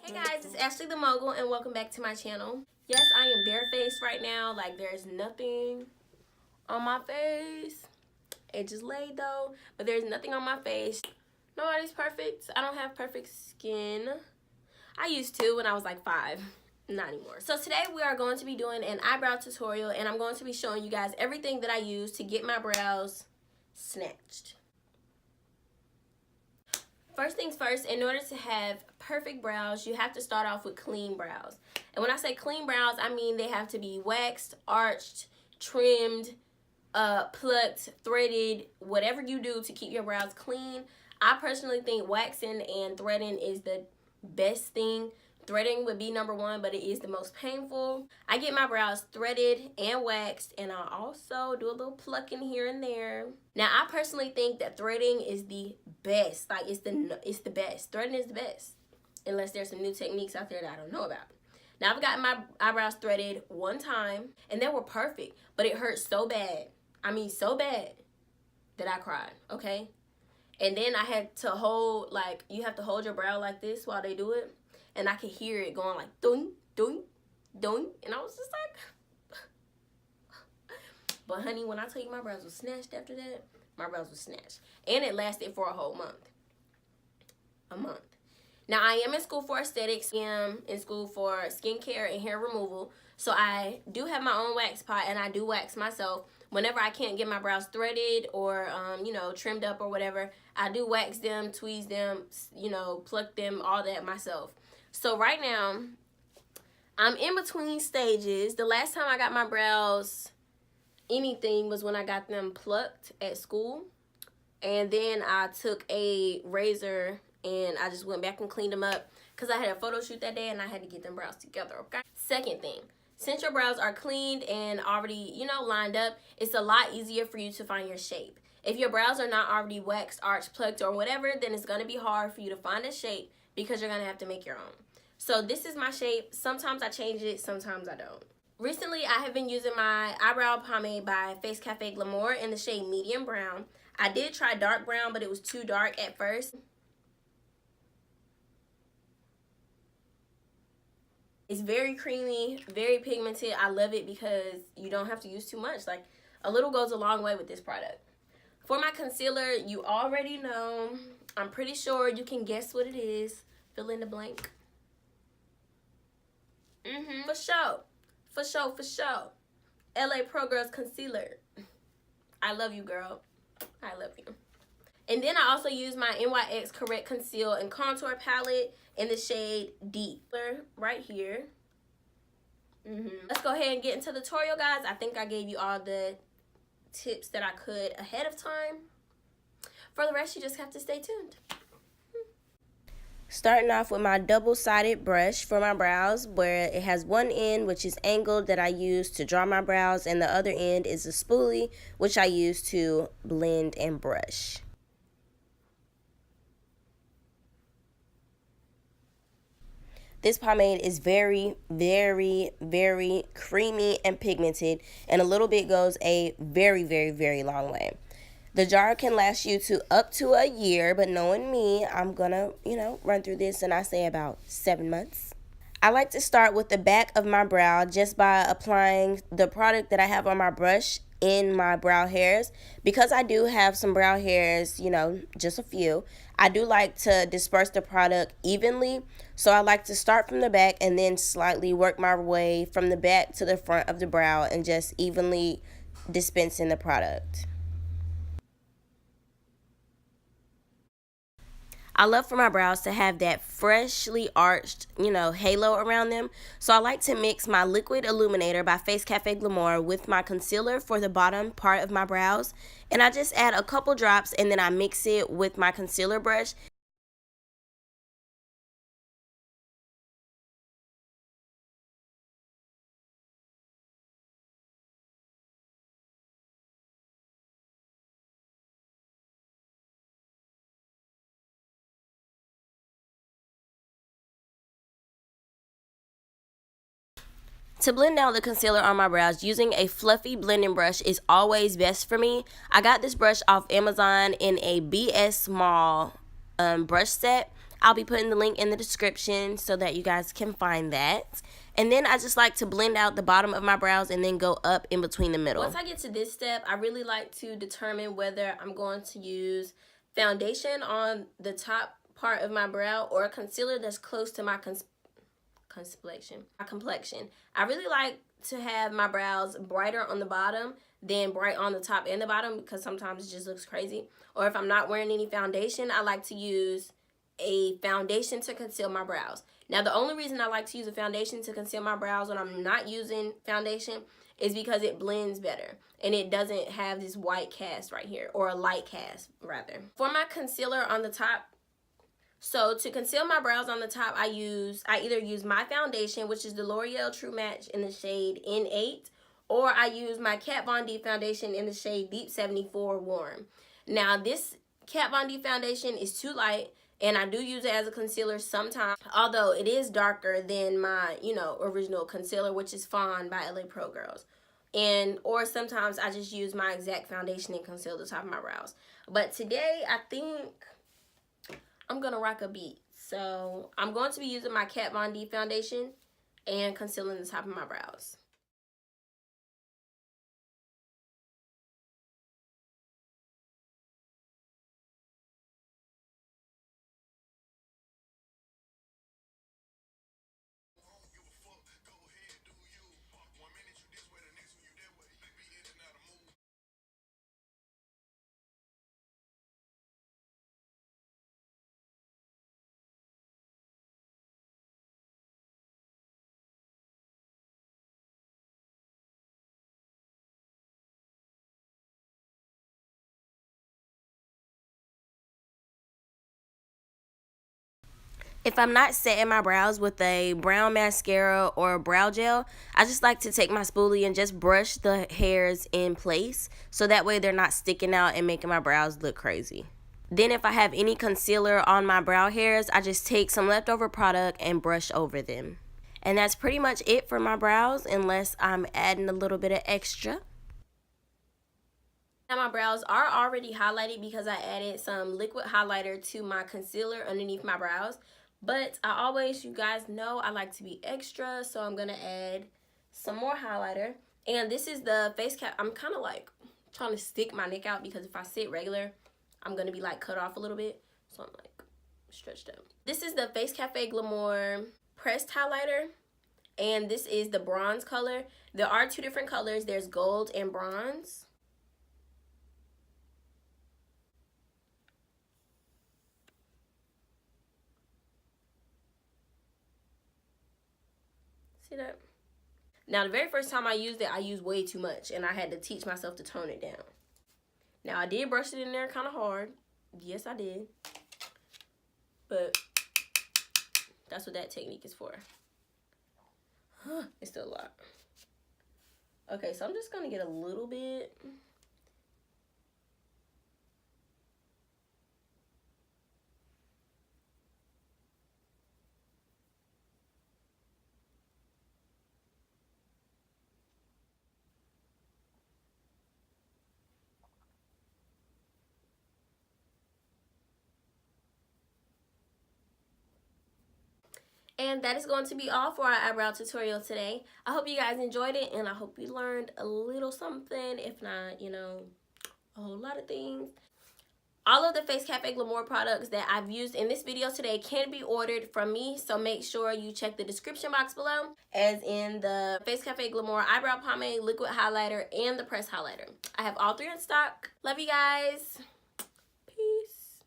Hey guys, it's Ashley the Mogul and welcome back to my channel. Yes, I am barefaced right now. Like, there's nothing on my face. It just laid though, but there's nothing on my face. Nobody's perfect. I don't have perfect skin. I used to when I was like 5. Not anymore. So today we are going to be doing an eyebrow tutorial, and I'm going to be showing you guys everything that I use to get my brows snatched. First things first, in order to have perfect brows, you have to start off with clean brows. And when I say clean brows, I mean they have to be waxed, arched, trimmed, plucked, threaded, whatever you do to keep your brows clean. I personally think waxing and threading is the best thing. Threading would be number 1, but it is the most painful. I get my brows threaded and waxed, and I also do a little plucking here and there. Now, I personally think that threading is the best. Like, it's the best. Threading is the best, unless there's some new techniques out there that I don't know about. Now, I've gotten my eyebrows threaded one time, and they were perfect, but it hurt so bad. I mean, so bad that I cried, okay? And then I had to hold, like, you have to hold your brow like this while they do it. And I could hear it going like, doing, doing, doing. And I was just like, but honey, when I tell you my brows were snatched after that, my brows were snatched. And it lasted for a whole month. A month. Now, I am in school for aesthetics. I am in school for skincare and hair removal. So I do have my own wax pot, and I do wax myself. Whenever I can't get my brows threaded or, you know, trimmed up or whatever, I do wax them, tweeze them, you know, pluck them, all that myself. So right now, I'm in between stages. The last time I got my brows anything was when I got them plucked at school. And then I took a razor and I just went back and cleaned them up because I had a photo shoot that day and I had to get them brows together, okay? Second thing, since your brows are cleaned and already, you know, lined up, it's a lot easier for you to find your shape. If your brows are not already waxed, arched, plucked, or whatever, then it's going to be hard for you to find a shape because you're going to have to make your own. So this is my shape. Sometimes I change it, sometimes I don't. Recently, I have been using my eyebrow pomade by Face Cafe Glamour in the shade medium brown. I did try dark brown, but it was too dark at first. It's very creamy, very pigmented. I love it because you don't have to use too much. Like, a little goes a long way with this product. For my concealer, you already know. I'm pretty sure you can guess what it is. Fill in the blank. For sure. For sure, for sure. LA Pro Girls Concealer. I love you, girl. I love you. And then I also use my NYX Correct Conceal and Contour palette in the shade Deep. Right here. Let's go ahead and get into the tutorial, guys. I think I gave you all the tips that I could ahead of time. For the rest, you just have to stay tuned. Starting off with my double-sided brush for my brows, where it has one end which is angled that I use to draw my brows, and the other end is a spoolie which I use to blend and brush. This pomade is very, very, very creamy and pigmented, and a little bit goes a very, very, very long way. The jar can last you to up to a year, but knowing me, I'm gonna, you know, run through this and I say about 7 months. I like to start with the back of my brow just by applying the product that I have on my brush in my brow hairs. Because I do have some brow hairs, you know, just a few, I do like to disperse the product evenly. So I like to start from the back and then slightly work my way from the back to the front of the brow and just evenly dispensing the product. I love for my brows to have that freshly arched, you know, halo around them. So I like to mix my liquid illuminator by Face Cafe Glamour with my concealer for the bottom part of my brows. And I just add a couple drops and then I mix it with my concealer brush. To blend out the concealer on my brows, using a fluffy blending brush is always best for me. I got this brush off Amazon in a BS small brush set. I'll be putting the link in the description so that you guys can find that. And then I just like to blend out the bottom of my brows and then go up in between the middle. Once I get to this step, I really like to determine whether I'm going to use foundation on the top part of my brow or a concealer that's close to my complexion. I really like to have my brows brighter on the bottom than bright on the top and the bottom, because sometimes it just looks crazy. Or if I'm not wearing any foundation, I like to use a foundation to conceal my brows. Now, the only reason I like to use a foundation to conceal my brows when I'm not using foundation is because it blends better and it doesn't have this white cast right here, or a light cast rather. For my concealer on the top, so to conceal my brows on the top, I either use my foundation, which is the L'Oreal True Match in the shade N8, or I use my Kat Von D foundation in the shade Deep 74 Warm. Now, this Kat Von D foundation is too light, and I do use it as a concealer sometimes, although it is darker than my, original concealer, which is Fawn by LA Pro Girls. Or sometimes I just use my exact foundation and conceal the top of my brows. But today, I think I'm going to rock a beat. So I'm going to be using my Kat Von D foundation and concealing the top of my brows. If I'm not setting my brows with a brown mascara or brow gel, I just like to take my spoolie and just brush the hairs in place so that way they're not sticking out and making my brows look crazy. Then if I have any concealer on my brow hairs, I just take some leftover product and brush over them. And that's pretty much it for my brows, unless I'm adding a little bit of extra. Now my brows are already highlighted because I added some liquid highlighter to my concealer underneath my brows. But I always, you guys know, I like to be extra, so I'm going to add some more highlighter. And this is the face cap. I'm kind of like trying to stick my neck out because if I sit regular, I'm going to be like cut off a little bit. So I'm like stretched out. This is the Face Cafe Glamour pressed highlighter. And this is the bronze color. There are two different colors. There's gold and bronze. See that? Now, the very first time I used it, I used way too much, and I had to teach myself to tone it down. Now, I did brush it in there kind of hard. Yes, I did. But that's what that technique is for. It's still a lot. Okay, so I'm just going to get a little bit. And that is going to be all for our eyebrow tutorial today. I hope you guys enjoyed it, and I hope you learned a little something, if not, a whole lot of things. All of the Face Cafe Glamour products that I've used in this video today can be ordered from me, so make sure you check the description box below, as in the Face Cafe Glamour eyebrow pomade, liquid highlighter, and the pressed highlighter. I have all three in stock. Love you guys. Peace.